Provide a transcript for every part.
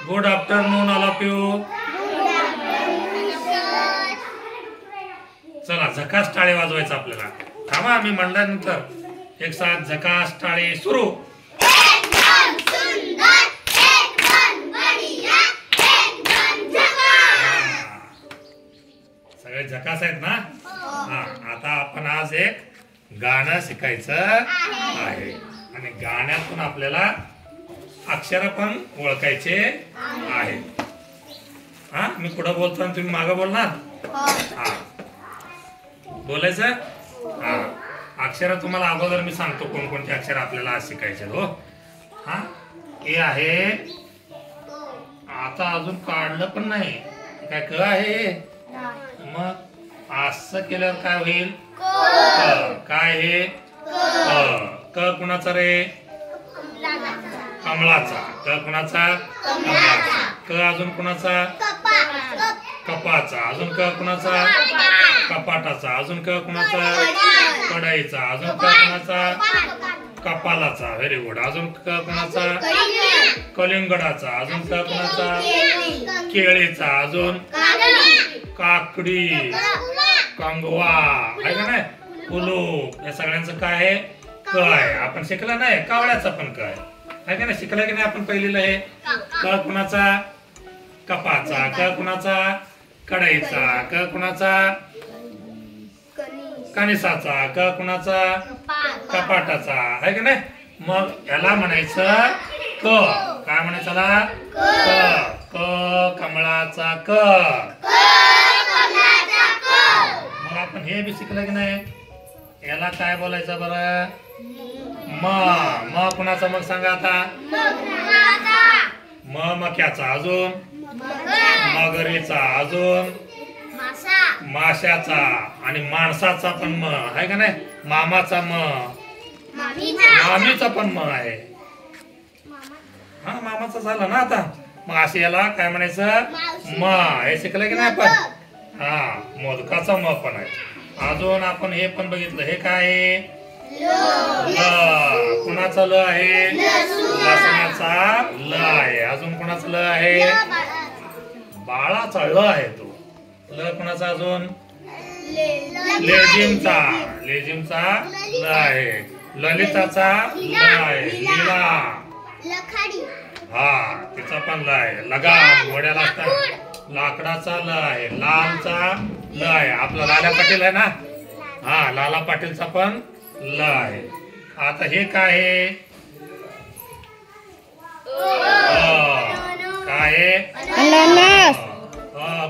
Good afternoon all of you. चला झकास टाळे वाजवायचं आपल्याला. थांबा आम्ही म्हणल्यानंतर एक साथ झकास टाळे सुरू. सगळे झकास आहेत ना. हा आता आपण आज एक गाणं शिकायचं आहे आणि गाण्यातून आपल्याला अक्षर पण ओळखायचे आहेत. हा मी पुढे बोलतो आणि तुम्ही मागे बोलणार. हा बोलायचं. हा अक्षर तुम्हाला अगोदर मी सांगतो कोणकोणते अक्षर आपल्याला आज शिकायचे. हो हा हे आहे. आता अजून काढलं पण नाही काय. क आहे. मग असं केल्यावर काय होईल. काय हे क कुणाचा रे. कमळाचा. क कुणाचा. कमळाचा. क अजून कुणाचा. कपाचा. अजून क कुणाचा. कपाटाचा. अजून क कुणाचा. कढईचा. अजून क कुणाचा. कपालाचा. Very good. अजून क कुणाचा. कलिंगडाचा. अजून क कुणाचा. केळीचा. अजून काकडी. कंगवा आहे का नाही. कुलूप. या सगळ्यांचं काय आहे. क आहे. आपण शिकला नाही. कावळ्याचा पण क आहे का नाही. शिकला की नाही आपण पहिलेला आहे. क कुणाचा. कपाचा. क कुणाचा. कढईचा. क कुणाचा. कणिसाचा. क कुणाचा. कपाटाचा आहे का नाही. मग याला म्हणायचं क. काय म्हणायचं याला. क. क कमळाचा क. मग आपण हे बी शिकलं की नाही. याला काय बोलायचं बरं. म. म कुणाचा. मग सांगा आता. मक्याचा. अजून मगरीचा. अजून माशाचा. आणि माणसाचा पण म आहे का नाही. मामाचा म. मामीचा पण म आहे. हा मामाचा झाला ना आता. मग असे याला काय म्हणायचं. म. हे शिकलं की नाही आपण. हा मोदकाचा म पण आहे. अजून आपण हे पण बघितलं. हे काय आहे. ल. कुणाचा ल आहे. लसणाचा ल आहे. अजून कुणाचा ल आहे. बाळाचा ल आहे तो. ल कुणाचा. अजून लेझिमचा. लेझिमचा ल आहे. ललिताचा ल आहे. लीला. हा तिचा पण ल आहे. लगाम वड्याला असतात. लाकडाचा ल आहे. लालचा ल आहे. आपला लाला पाटील आहे ना. हा लाला पाटीलचा पण ल आहे. आता हे काय आहे. काय आहे.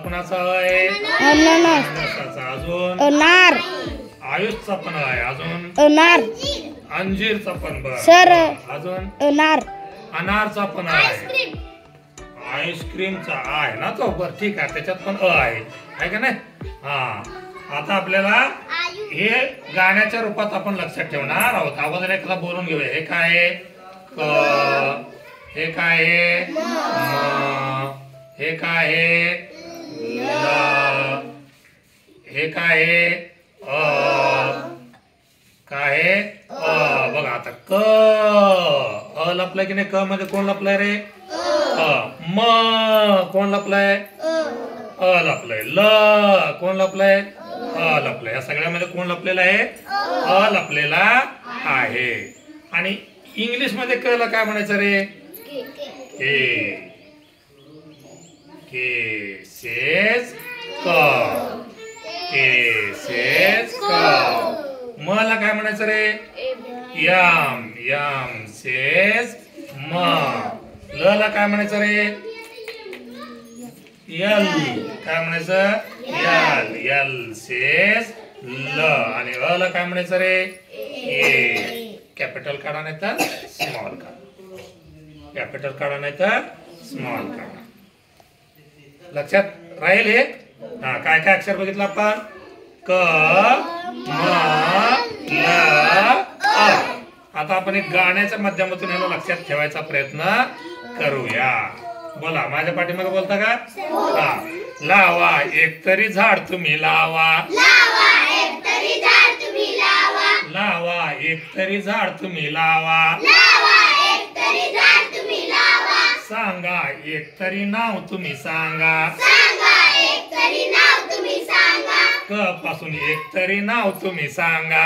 कुणाचा आहे. अननसाचा. अजून अनार. आयुषचा पण आहे. अजून अनार. अंजीरचा पण सर. अजून अनार. अनारचा पण आहे. आईस्क्रीमचा आहे ना तो. बर ठीक आहे. त्याच्यात पण आहे का नाही. हा आता आपल्याला हे गाण्याच्या रूपात आपण लक्षात ठेवणार आहोत. अगोदर एखादा बोलून घेऊया. हे काय आहे. क. हे काय आहे. म. हे काय आहे. ल. हे काय आहे. काय आहे. बघा आता क. लपलाय की नाही. क मध्ये कोण लपलाय रे. म कोण लपलाय. लपलाय. ल कोण लपलाय. लपलाय. या सगळ्यामध्ये कोण लपलेला आहे. लपलेला आहे. आणि इंग्लिश मध्ये क ला काय म्हणायचं रे. के. के सेज क. के सेज क. म ला काय म्हणायचं रे. यम. यम सेज म. ल ला काय म्हणायचं रे. यल. काय म्हणायचं. यल. यल सेज ल. आणि अ ला काय म्हणायचं रे. ए. कॅपिटल काढा नाही तर स्मॉल काढा. कॅपिटल काढा नाही तर स्मॉल काढा. लक्षात राहील हे. हा काय काय अक्षर बघितलं आपण. क. म. ल. अ. आता आपण एक गाण्याच्या माध्यमातून याला लक्षात ठेवायचा प्रयत्न करूया. बोला माझ्या पाठीमागे बोलता का. हा लावा एकतरी झाड तुम्ही लावा. लावा एकतरी झाड तुम्ही लावा. लावा एकतरी झाड तुम्ही लावा. लावा एकतरी झाड तुम्ही लावा. सांगा एक तरी नाव तुम्ही सांगा क पासून एक तरी नाव तुम्ही सांगा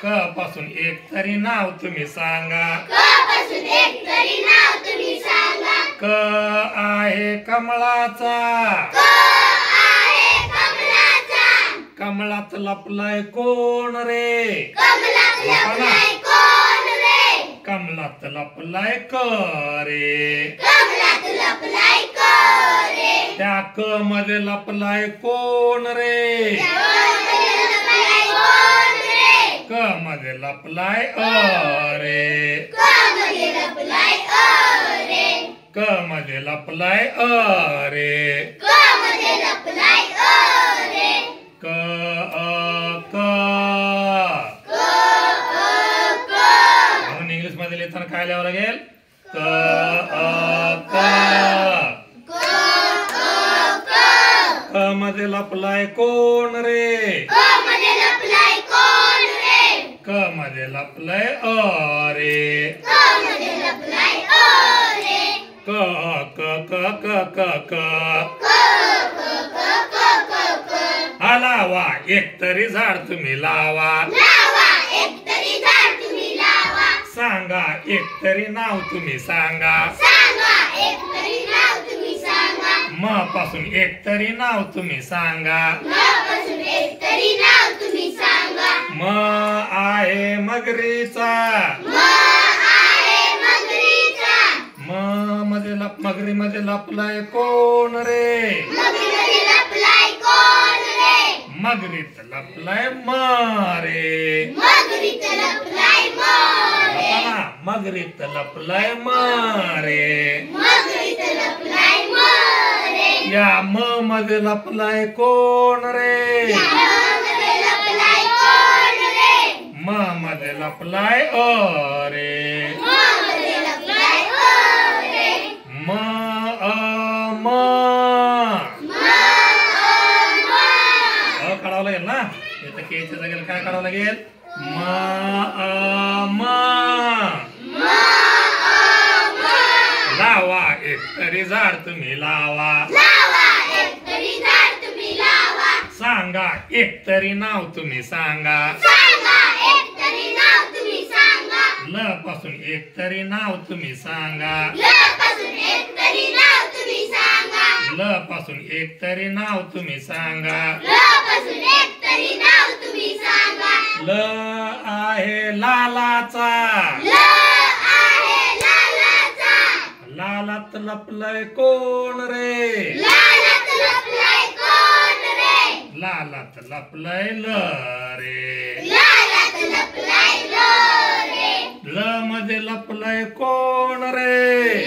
क पासून एक तरी नाव तुम्ही सांगा क आहे कमळाचा कमळात लपलाय कोण रे कमलात लपलाय क रे त्या क मध्ये लपलाय कोण रे क मध्ये लपलाय रे क मध्ये लपलाय रे क क म्हणून इंग्लिश मध्ये लिहिताना काय लिहावं लागेल क क क मध्ये लपलाय कोण रे क मध्ये लपलाय रे क क क क क लावा एक तरी झाड तुम्ही लावा सांगा एक तरी नाव तुम्ही सांगा म पासून एक तरी नाव तुम्ही सांगा म आहे मगरीचा म मध्ये मगरी मध्ये लपलाय कोण रे मगरीत लपलाय मारे मगरीत लपलाय मारे या म मध्ये लपलाय कोण रे म मध्ये लपलाय रे म काढावं लागेल ना इथं केच्या जागेला काय काढावं लागेल लावा एक तरी झाड तुम्ही लावा सांगा एक तरी नाव तुम्ही सांगा ल पासून एक तरी नाव तुम्ही सांगा ल पासून एक तरी नाव तुम्ही सांगा ल आहे लालाचा लालात लपलाय कोण रे लालात लपलाय ल रे ल मध्ये लपलाय कोण रे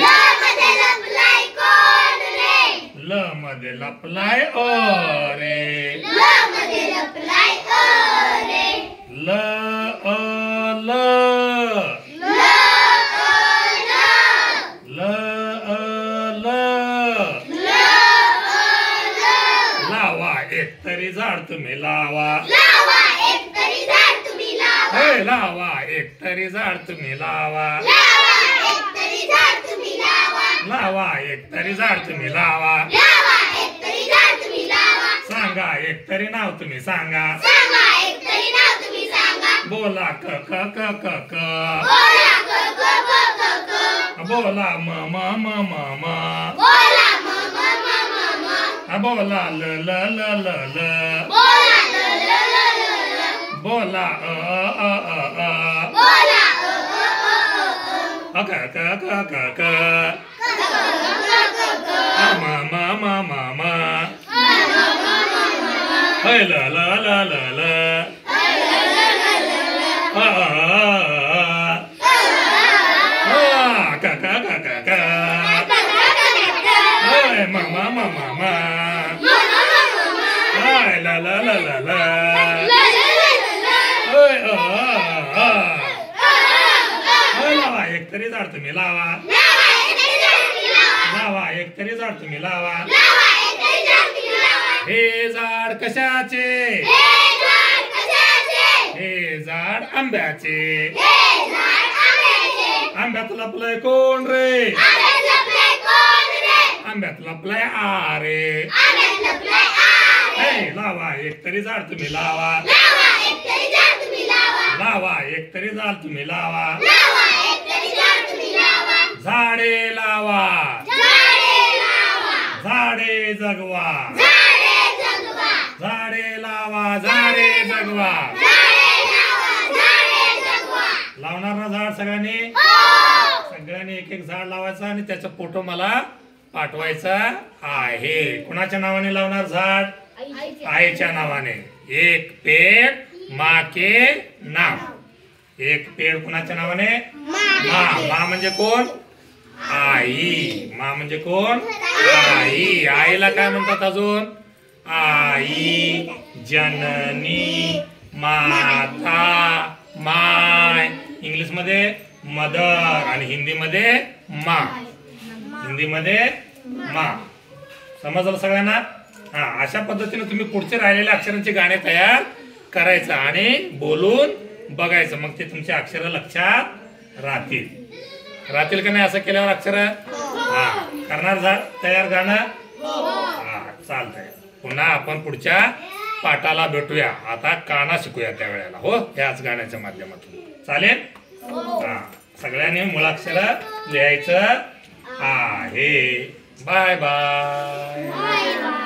ल मध्ये लपलाय रे ल ल लावा एक तरी झाड तुम्ही लावा लावा एक तरी झाड तुम्ही लावा लावा एक तरी झाड तुम्ही लावा सांगा एक तरी नाव तुम्ही सांगा बोला क क क क क बोला म म म म म बोला ल ल ल ल ल बोला क क क क क म म म म म hey la la la la la ka ka ka ka ka hey mama mama mama hey la la la la la hey लावा एक तरी झाड तुम्ही लावा लावा एक तरी झाड तुम्ही लावा हे झाड कशाचे हे झाड आंब्याचे आंब्यात लपलंय कोण रे आंब्यात लपलंय आ रे लावा एक तरी झाड तुम्ही लावा लावा एक तरी झाड तुम्ही लावा झाडे लावा झाडे जगवा झाडे लावा झाडे जगवा लावणार ना झाड सगळ्यांनी एक एक झाड लावायचं आणि त्याचा फोटो मला पाठवायचा आहे. कुणाच्या नावाने लावणार झाड आईच्या नावाने. एक पेड़ माँ के नाम. एक पेड़ कुणाच्या नावाने माँ म्हणजे कोण आई. माँ म्हणजे कोण आई. आईला काय म्हणतात अजून आई जननी माता माय. इंग्लिश मध्ये मदर आणि हिंदी मध्ये माँ. समजलं सगळ्यांना. हा अशा पद्धतीने तुम्ही पुढचे राहिलेल्या अक्षरांची गाणे तयार करायचं आणि बोलून बघायचं. मग ते तुमचे अक्षर लक्षात राहतील का नाही असं केल्यावर अक्षर. हा करणार तयार गाणं. हा चालतंय. पुन्हा आपण पुढच्या पाठाला भेटूया. आता काना शिकूया त्यावेळेला. हो ह्याच गाण्याच्या माध्यमातून चालेल. हा सगळ्यांनी मुळाक्षर लिहायचं आहे. Bye bye.